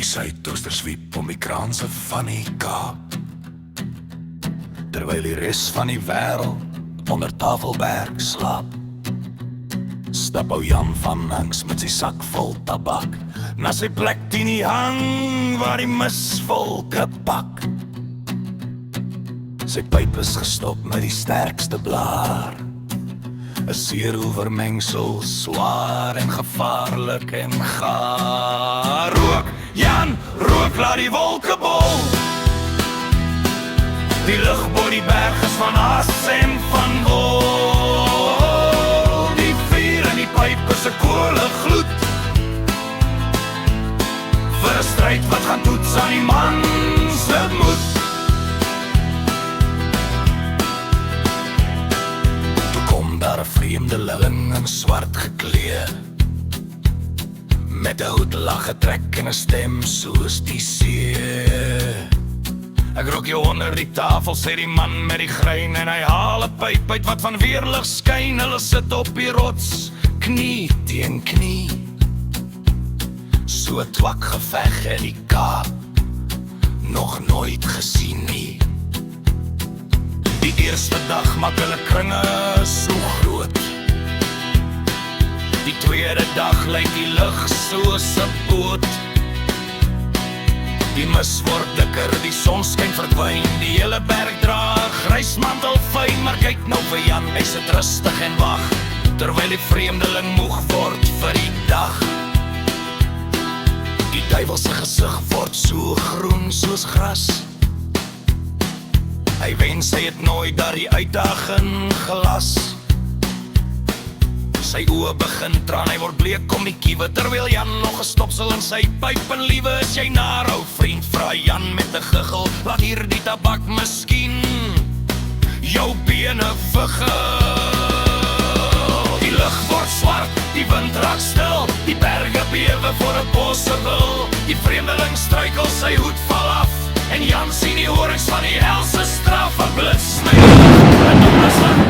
suidooster swiep om die kraanse van die Kaap, terwyl die res van die wêreld onder Tafelberg slaap. Stap ou Jan van Hanks met sy sak vol tabak na sy plek teen die hang waar die misvolke pak. Sy pyp is gestop met die sterkste blaar, 'n seeroevermengsel, swaar en gevaarlik en gaar. Rook, Jan, rook, laat die wolke bol. Die lug bo die berg is van as en van wol. Die vuur in die pyp is 'n kolle gloed, vir 'n stryd wat gaan toets aan die man se moed. Toe kom daar 'n vreemdeling in swart geklee, met 'n hoedlag getrek en 'n stem soos die see. Ek rook jou onder die tafel, sê die man met die grein, en hy haal 'n pyp uit wat van weerlig skyn. Hulle sit op die rots, knie teen knie. So 'n twak geveg in die Kaap nog nooit gesien nie. Die eerste dag maak hulle kringe so groot, die tweede dag lyk die lug soos 'n boot. Die mis word dikker, die son skyn verdwyn, die hele berg dra 'n grys mantel fyn. Maar kyk nou vir Jan, hy sit rustig en wag, terwyl die vreemdeling moeg word vir die dag. Die duiwel se gesig word so groen soos gras. Hy wens hy het nooit daardie uitdaging gelas. Sy oë begin traan, hy word bleek om die kiewe, terwyl Jan nog 'n stopsel in sy pyp en liewe. Is jy naar, ou vriend, vra Jan met 'n giggel, laat hier die tabak miskien jou bene vergil. Die lug word swart, die wind raak stil, die berge bewe voor 'n bossewil. Die vreemdeling struikel, sy hoed val af, en Jan sien die horings van die helse straf. 'n blits sny, 'n donderslag